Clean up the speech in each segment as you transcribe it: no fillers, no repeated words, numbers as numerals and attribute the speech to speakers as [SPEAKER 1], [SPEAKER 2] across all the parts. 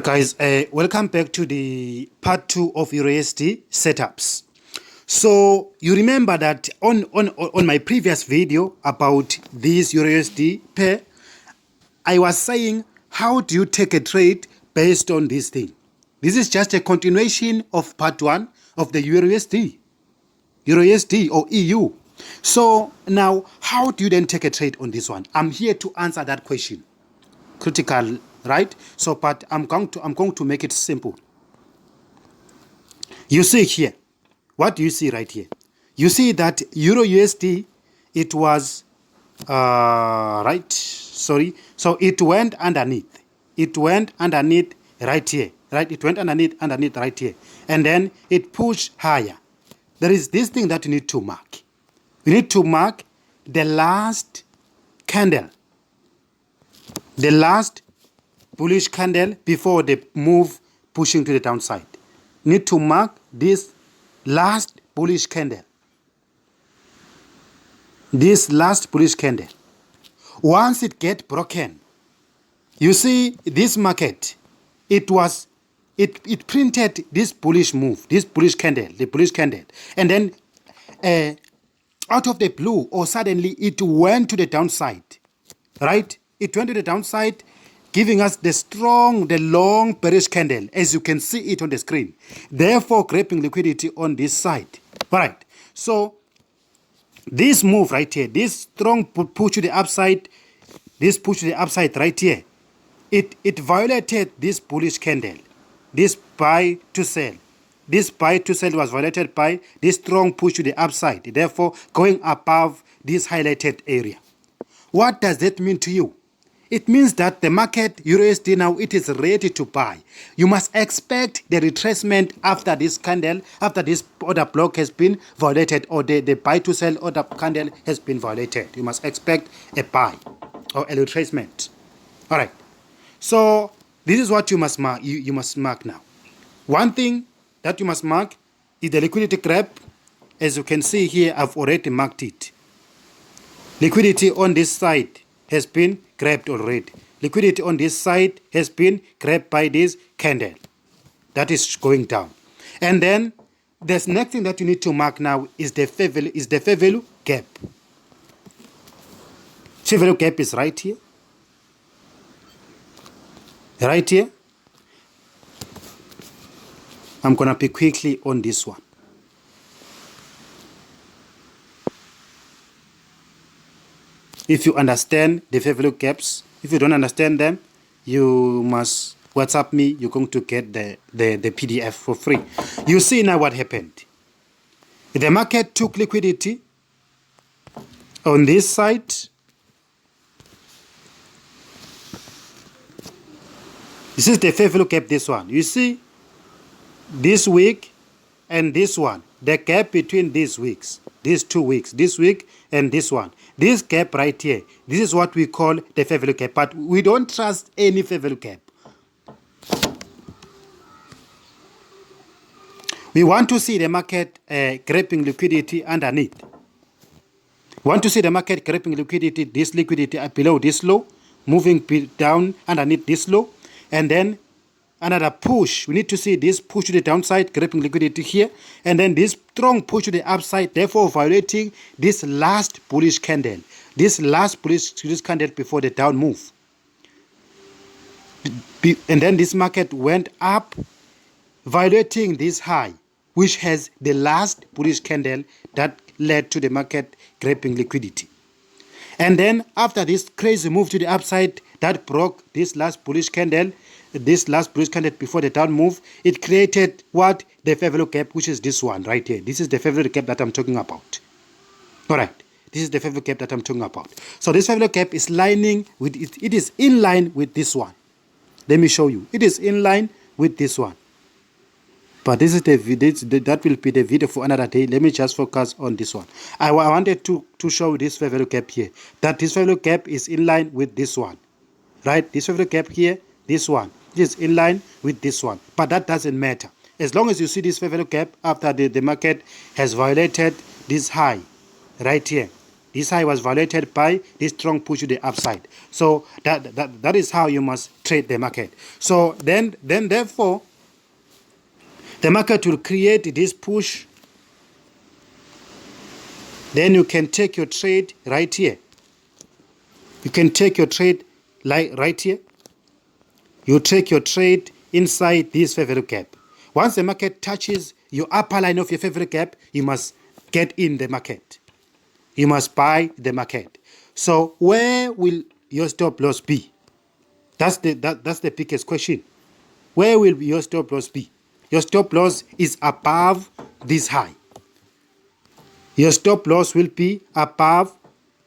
[SPEAKER 1] Guys, welcome back to the part 2 of EuroUSD setups. So you remember that on my previous video about this EuroUSD pair, I was saying how do you take a trade based on this thing. This is just a continuation of part 1 of the EuroUSD or EU. So now how do you then take a trade on this one? I'm here to answer that question. Critical, right? So, but I'm going to make it simple. You see here, what do you see right here? You see that EuroUSD, it was right. Sorry. So it went underneath. It went underneath right here. Right. It went underneath right here, and then it pushed higher. There is this thing that you need to mark. You need to mark the last candle. The last bullish candle before the move pushing to the downside. Need to mark this last bullish candle. This last bullish candle. Once it gets broken, you see this market, it printed this bullish move, this bullish candle, the bullish candle. And then out of the blue, or suddenly it went to the downside, right? It went to the downside, giving us the long bearish candle, as you can see it on the screen. Therefore, grabbing liquidity on this side. All right. So this move right here, this strong push to the upside, this push to the upside right here, it violated this bullish candle, this buy to sell. This buy to sell was violated by this strong push to the upside, therefore going above this highlighted area. What does that mean to you? It means that the market, EuroUSD now, it is ready to buy. You must expect the retracement after this candle, after this order block has been violated, or the buy to sell order candle has been violated. You must expect a buy or a retracement. All right. So this is what you must mark. You must mark now. One thing that you must mark is the liquidity grab. As you can see here, I've already marked it. Liquidity on this side has been grabbed already. Liquidity on this side has been grabbed by this candle. That is going down. And then the next thing that you need to mark now is the fair value gap. Fair value gap is right here. Right here. I'm going to be quickly on this one. If you understand the fair value gaps, if you don't understand them, you must WhatsApp me. You're going to get the PDF for free. You see now what happened. The market took liquidity on this side. This is the fair value gap, this one. You see, this week and this one, the gap between these weeks, these 2 weeks, this week and this one. This gap right here, this is what we call the fair value gap, but we don't trust any fair value gap. We want to see the market grabbing liquidity underneath. We want to see the market grabbing liquidity, this liquidity below this low, moving down underneath this low, and then another push. We need to see this push to the downside, grabbing liquidity here, and then this strong push to the upside, therefore violating this last bullish candle. This last bullish candle before the down move. And then this market went up, violating this high, which has the last bullish candle that led to the market grabbing liquidity. And then after this crazy move to the upside that broke this last bullish candle, before the down move, it created what? The fair value gap, which is this one right here. This is the fair value gap that I'm talking about. All right. This is the fair value gap that I'm talking about. So this fair value gap is lining with it. It is in line with this one. Let me show you. It is in line with this one. But this is the video. That will be the video for another day. Let me just focus on this one. I wanted to show this fair value gap here. That this fair value gap is in line with this one. Right? This fair value gap here, this one. Is in line with this one, but that doesn't matter as long as you see this fair value gap after the market has violated this high right here. This high was violated by this strong push to the upside. So that is how you must trade the market. So then therefore, the market will create this push. Then you can take your trade right here. You can take your trade like right here. You take your trade inside this favorite gap. Once the market touches your upper line of your favorite gap, you must get in the market. You must buy the market. So where will your stop loss be? That's the biggest question. Where will your stop loss be? Your stop loss is above this high. Your stop loss will be above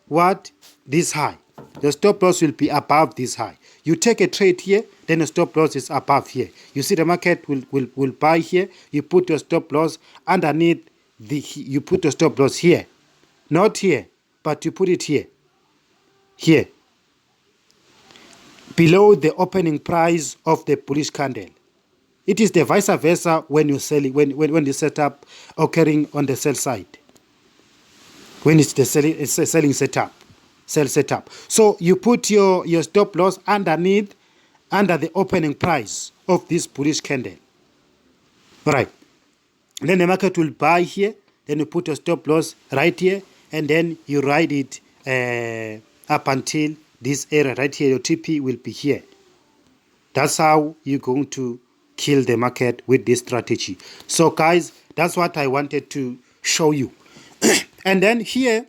[SPEAKER 1] what? This high. Your stop loss will be above this high. You take a trade here, then the stop loss is above here. You see the market will buy here. You put your stop loss underneath you put your stop loss here. Not here, but you put it here. Here. Below the opening price of the bullish candle. It is the vice versa when you're selling, when the setup occurring on the sell side. When it's the selling setup. Sell setup. So you put your stop loss under the opening price of this bullish candle. All right. Then the market will buy here. Then you put your stop loss right here, and then you ride it up until this area right here. Your TP will be here. That's how you're going to kill the market with this strategy. So guys, that's what I wanted to show you. And then here,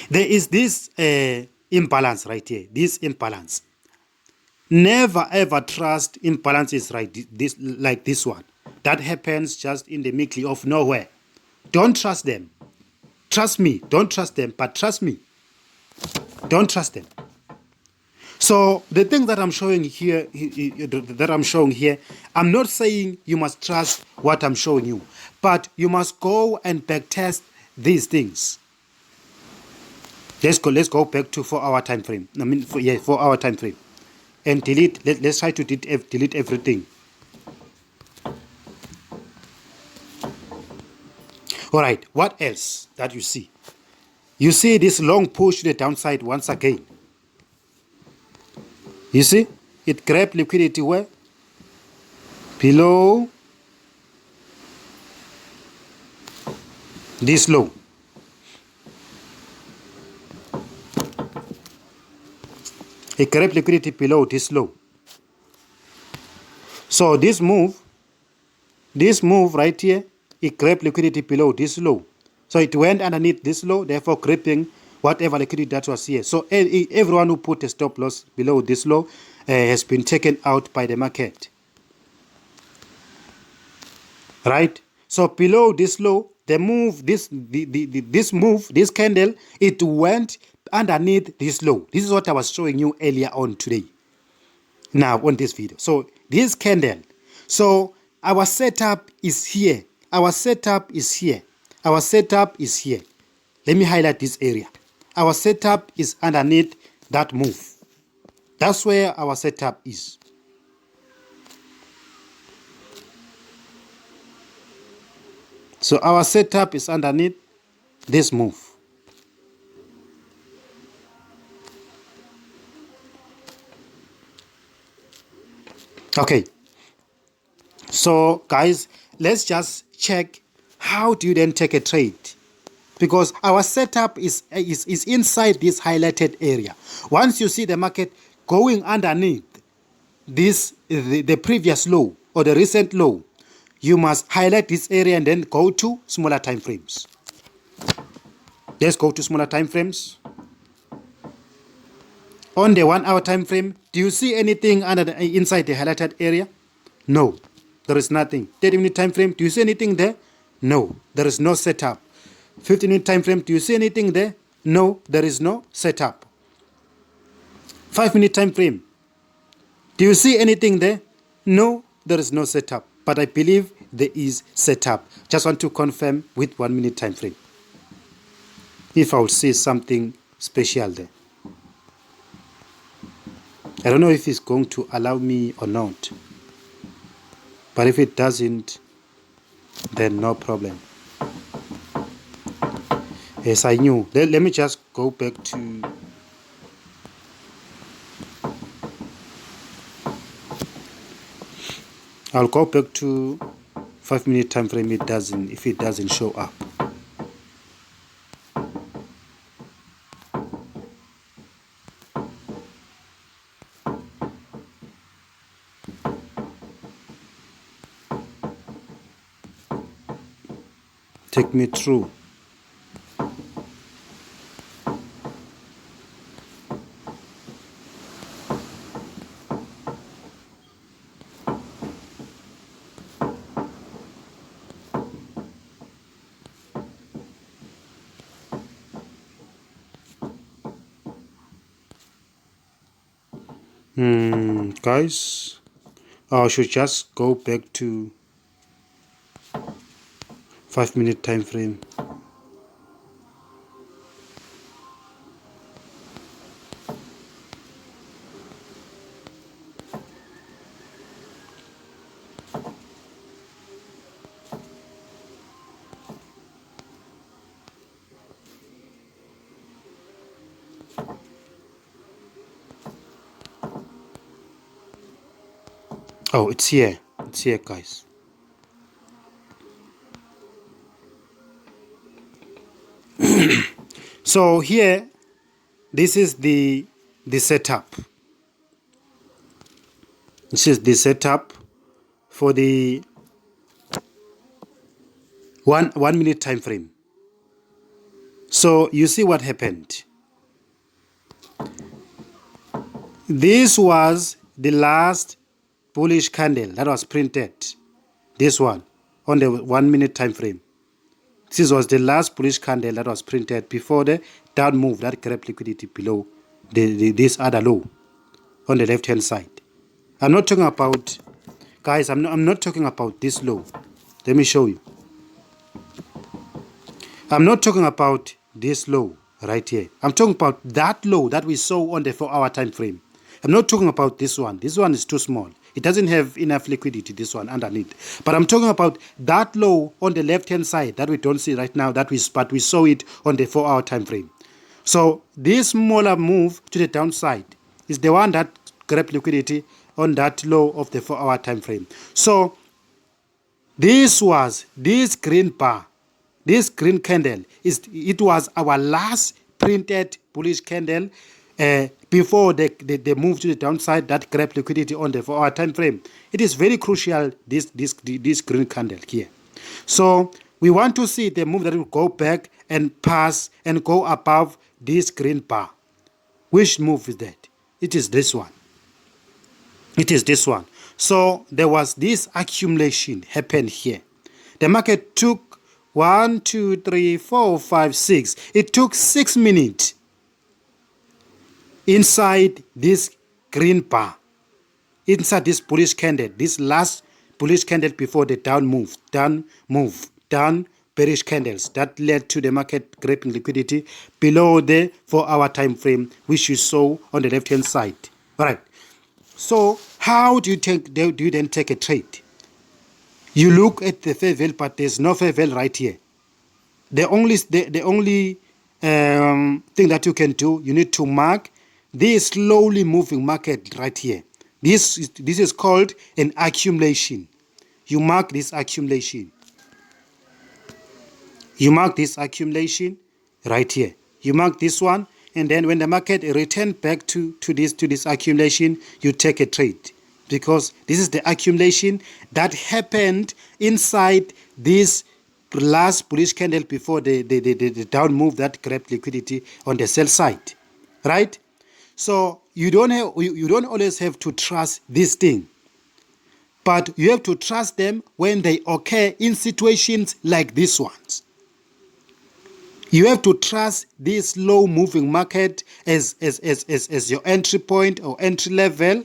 [SPEAKER 1] there is this imbalance right here. This imbalance. Never ever trust imbalances like this one. That happens just in the middle of nowhere. Don't trust them. Trust me. Don't trust them, but trust me. Don't trust them. So the thing that I'm showing here, I'm not saying you must trust what I'm showing you, but you must go and backtest these things. Let's go back to 4-hour time frame. 4-hour time frame, and delete. Let's try to delete everything. All right. What else that you see? You see this long push to the downside once again. You see, it grabbed liquidity where? Below this low. It grabbed liquidity below this low. So this move right here, it grabbed liquidity below this low. So it went underneath this low, therefore gripping whatever liquidity that was here. So everyone who put a stop loss below this low has been taken out by the market. Right? So below this low, this candle, it went underneath this low. This is what I was showing you earlier on today. Now on this video. So this candle. So our setup is here. Our setup is here. Our setup is here. Let me highlight this area. Our setup is underneath that move. That's where our setup is. So our setup is underneath this move. Okay. So guys, let's just check how do you then take a trade. Because our setup is inside this highlighted area. Once you see the market going underneath this, the previous low or the recent low, you must highlight this area and then go to smaller time frames. Let's go to smaller time frames. On the 1-hour time frame, do you see anything inside the highlighted area? No, there is nothing. 30-minute time frame, do you see anything there? No, there is no setup. 15-minute time frame, do you see anything there? No, there is no setup. 5-minute time frame, do you see anything there? No, there is no setup. But I believe there is setup. Just want to confirm with 1-minute time frame. If I will see something special there. I don't know if it's going to allow me or not. But if it doesn't, then no problem. Yes, I knew. Let me just go back to. I'll go back to 5-minute time frame. If it doesn't show up. Take me through. Guys, I should just go back to 5-minute time frame. Oh, it's here. It's here, guys. So here, this is the setup. This is the setup for the 1 minute time frame. So you see what happened. This was the last bullish candle that was printed. This one on the 1 minute time frame. This was the last bullish candle that was printed before the down move that grabbed liquidity below this other low on the left hand side. I'm not talking about, guys, I'm not talking about this low. Let me show you. I'm not talking about this low right here. I'm talking about that low that we saw on the 4-hour time frame. I'm not talking about this one. This one is too small. It doesn't have enough liquidity, this one underneath. But I'm talking about that low on the left-hand side that we don't see right now, but we saw it on the 4-hour time frame. So this smaller move to the downside is the one that grabbed liquidity on that low of the 4-hour time frame. So this green bar, this green candle, it was our last printed bullish candle before the move to the downside that grabbed liquidity on the 4-hour time frame. It is very crucial, this green candle here. So we want to see the move that will go back and pass and go above this green bar. Which move is that? It is this one. It is this one. So there was this accumulation happened here. The market took 1, 2, 3, 4, 5, 6. It took 6 minutes inside this green bar, inside this bullish candle, this last bullish candle before the down bearish candles that led to the market grabbing liquidity below the 4-hour time frame, which you saw on the left hand side. All right. So how do you then take a trade? You look at the fair value, but there's no fair value right here. The only thing that you can do, you need to mark this slowly moving market right here. This is called an accumulation. You mark this accumulation. You mark this accumulation right here. You mark this one, and then when the market returns back to this accumulation, you take a trade, because this is the accumulation that happened inside this last bullish candle before the down move that grabbed liquidity on the sell side, right? So you don't always have to trust this thing, but you have to trust them when they occur in situations like these ones. You have to trust this low moving market as your entry point or entry level,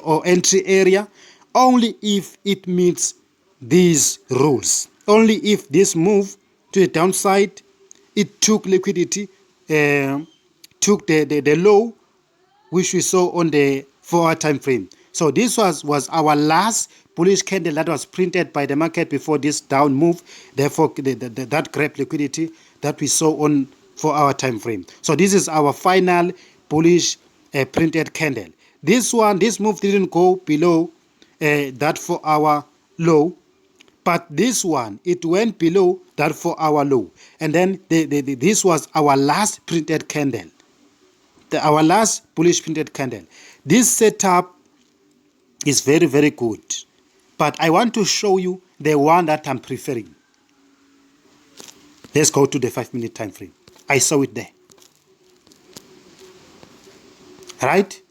[SPEAKER 1] or entry area, only if it meets these rules. Only if this move to the downside, it took liquidity, took the low which we saw on the 4-hour time frame. So this was our last bullish candle that was printed by the market before this down move. Therefore, that grabbed liquidity. that we saw on 4-hour time frame. So this is our final bullish printed candle. This move didn't go below that 4-hour low, but this one, it went below that 4-hour low. And then this was our last printed candle, our last bullish printed candle. This setup is very, very good, but I want to show you the one that I'm preferring. Let's go to the 5-minute time frame. I saw it there. Right?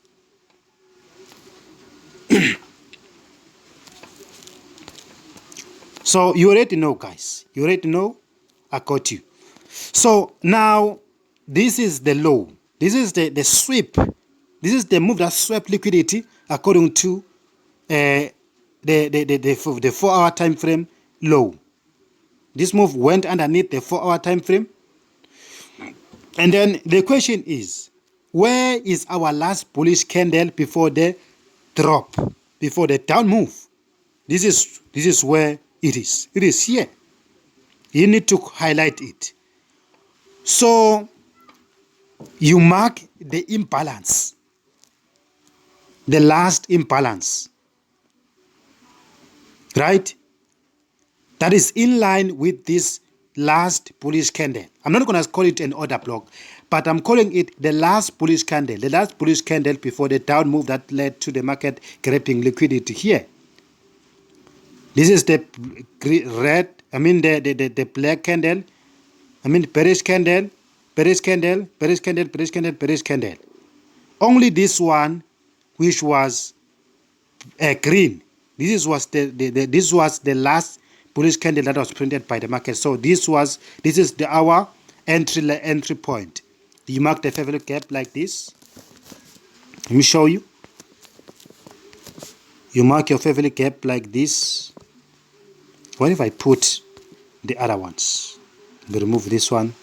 [SPEAKER 1] So you already know, guys. You already know. I got you. So now this is the low. This is the sweep. This is the move that swept liquidity according to the 4-hour time frame low. This move went underneath the 4-hour time frame. And then the question is, where is our last bullish candle before the drop, before the down move? This is where it is. It is here. You need to highlight it. So you mark the imbalance, the last imbalance, right? That is in line with this last bullish candle. I'm not going to call it an order block, but I'm calling it the last bullish candle, the last bullish candle before the down move that led to the market grabbing liquidity here. This is the black candle, bearish candle, bearish candle, bearish candle, bearish candle, bearish candle. Only this one, which was green. This was the last bullish candle that was printed by the market. So this is our entry point. You mark the fair value gap like this. Let me show you. You mark your fair value gap like this. What if I put the other ones? We remove this one.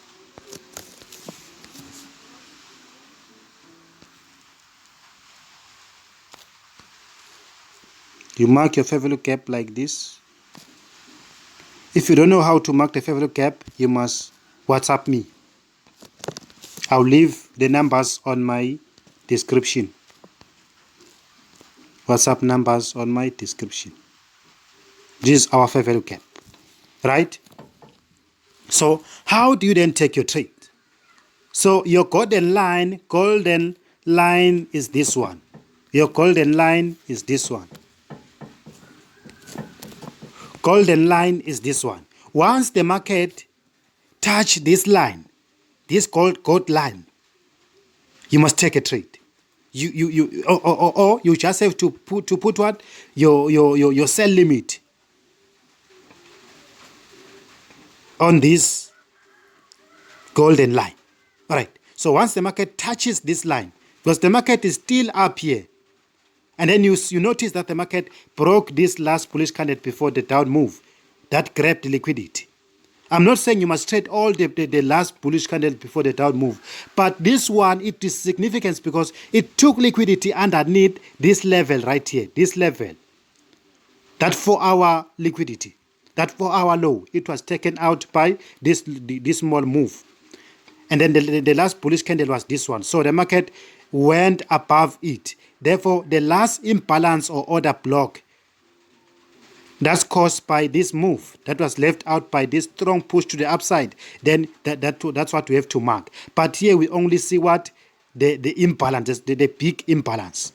[SPEAKER 1] You mark your fair value gap like this. If you don't know how to mark the fair value gap, you must WhatsApp me. I'll leave the numbers on my description. WhatsApp numbers on my description. This is our fair value gap, right? So how do you then take your trade? So your golden line is this one. Your golden line is this one. Golden line is this one. Once the market touch this line, this gold line, you must take a trade. You just have to put what your sell limit on this golden line. All right. So once the market touches this line, because the market is still up here, and then you notice that the market broke this last bullish candle before the down move that grabbed the liquidity. I'm not saying you must trade all the last bullish candle before the down move, but this one, it is significant because it took liquidity underneath this level right here, this level, that 4-hour liquidity, that 4-hour low. It was taken out by this small move. And then the last bullish candle was this one. So the market went above it. Therefore, the last imbalance or order block that's caused by this move that was left out by this strong push to the upside, then that's what we have to mark. But here we only see what the imbalance, the big imbalance.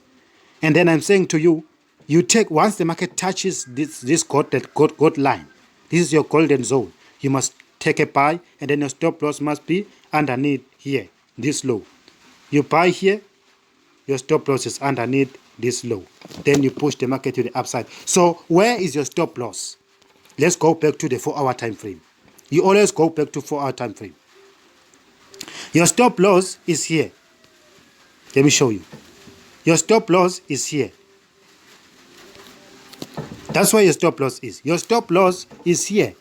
[SPEAKER 1] And then I'm saying to you, you take, once the market touches this gold line, this is your golden zone, you must take a buy, and then your stop loss must be underneath here, this low. You buy here, your stop loss is underneath this low. Then you push the market to the upside. So where is your stop loss? Let's go back to the 4-hour time frame. You always go back to 4-hour time frame. Your stop loss is here. Let me show you. Your stop loss is here. That's where your stop loss is. Your stop loss is here.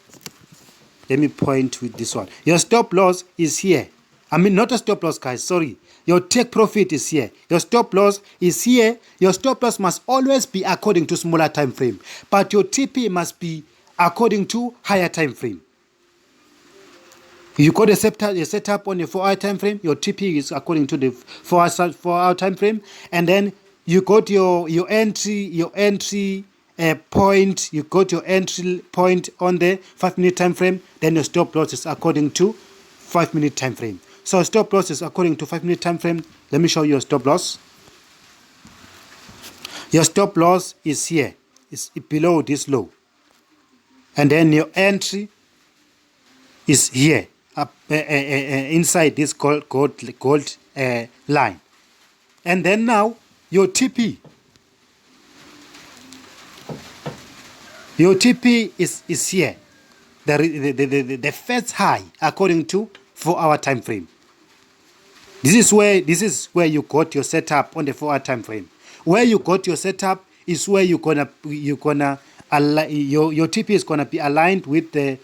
[SPEAKER 1] Let me point with this one. Your stop loss is here. I mean, not a stop loss, guys. Sorry. Your take profit is here. Your stop loss is here. Your stop loss must always be according to smaller time frame, but your TP must be according to higher time frame. You got a setup on the 4-hour time frame. Your TP is according to the 4-hour time frame, and then you got your entry point. You got your entry point on the 5-minute time frame. Then your stop loss is according to 5-minute time frame. So stop loss is according to 5-minute time frame. Let me show you your stop loss. Your stop loss is here. It's below this low, and then your entry is here. Inside this gold line, and then now your TP is here, the first high according to 4-hour time frame. This is where you got your setup on the 4-hour time frame. Where you got your setup is where your TP is gonna be aligned with the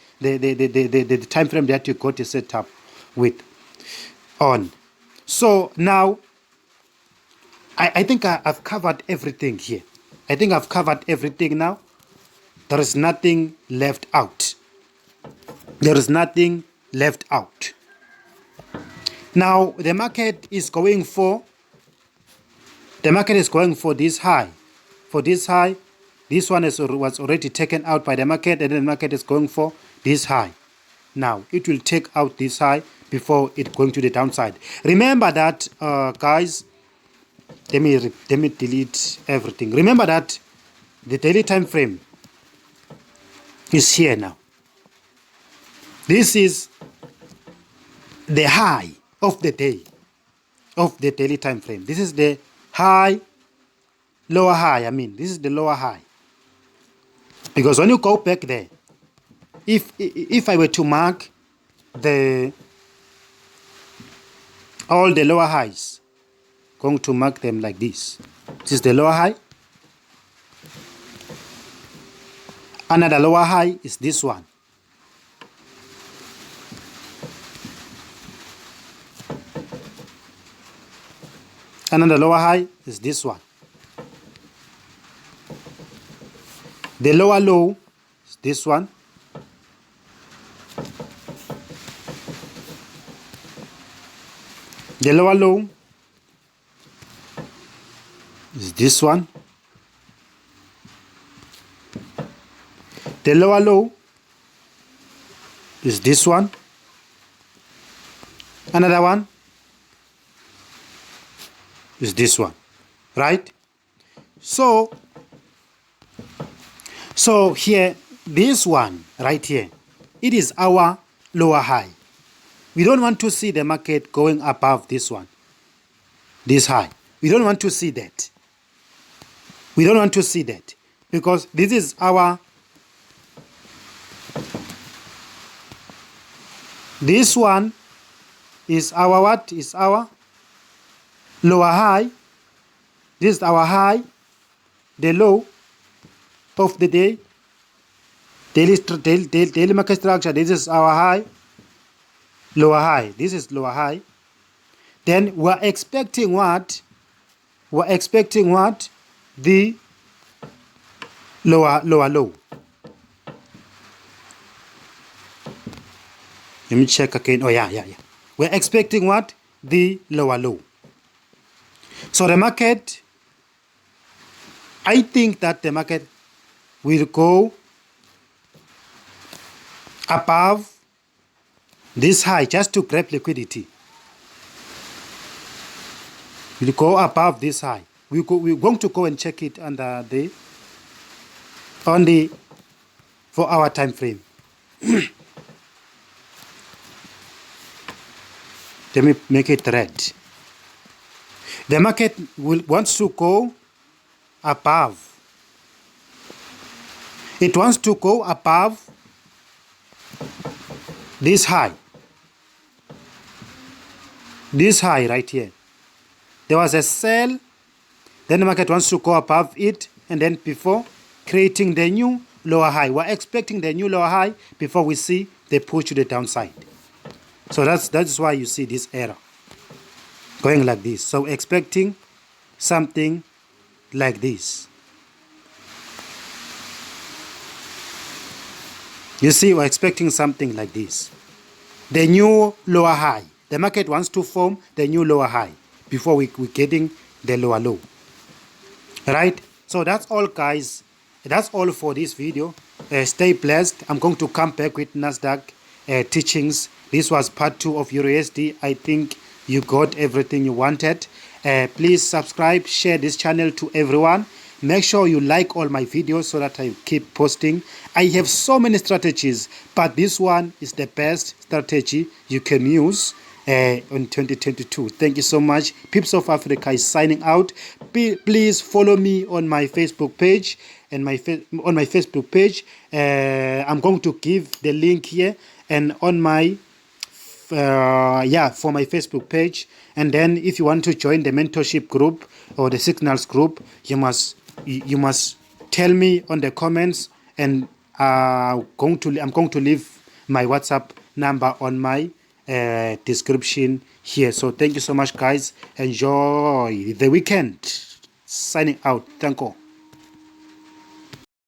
[SPEAKER 1] time frame that you got your setup with on. So now I think I've covered everything here. I think I've covered everything now. There is nothing left out. There is nothing left out. Now the market is going for this high. For this high, this one was already taken out by the market, and then the market is going for this high. Now it will take out this high before it going to the downside. Remember that, guys. Let me delete everything. Remember that the daily time frame is here now. This is the high of the day of the daily time frame. This is the high, lower high. I mean, this is the lower high. Because when you go back there, if I were to mark all the lower highs, going to mark them like this. This is the lower high. Another lower high is this one. Another lower high is this one. The lower low is this one. The lower low is this one. The lower low is this one. Another one is this one, right? So here, this one right here, it is our lower high. We don't want to see the market going above this one, this high. We don't want to see that. We don't want to see that because this is our, this one is our what? Is our lower high. This is our high, the low of the day, daily market structure. This is our high, lower high. This is lower high. Then we're expecting what? We're expecting what? The lower low. Let me check again. Oh yeah. We're expecting what? The lower low. So the market, I think that the market will go above this high just to grab liquidity. We'll go above this high. We're going to go and check it on the 4-hour time frame. Let me make it red. The market wants to go above. It wants to go above this high. This high right here. There was a sell. Then the market wants to go above it, and then before creating the new lower high. We're expecting the new lower high before we see the push to the downside. So that's why you see this error going like this. So expecting something like this. You see, we're expecting something like this. the new lower high. The market wants to form the new lower high before we're getting the lower low. Right? So that's all, guys. That's all for this video. Stay blessed. I'm going to come back with Nasdaq teachings. This was part 2 of EURUSD. I think you got everything you wanted. Please subscribe, share this channel to everyone. Make sure you like all my videos so that I keep posting. I have so many strategies, but this one is the best strategy you can use in 2022. Thank you so much. Pips of Africa is signing out. Please follow me on my Facebook page and on my Facebook page. I'm going to give the link here and on my for my Facebook page. And then if you want to join the mentorship group or the signals group, you must tell me on the comments, and I'm going to leave my WhatsApp number on my description here. So thank you so much, guys. Enjoy the weekend. Signing out. Thank you.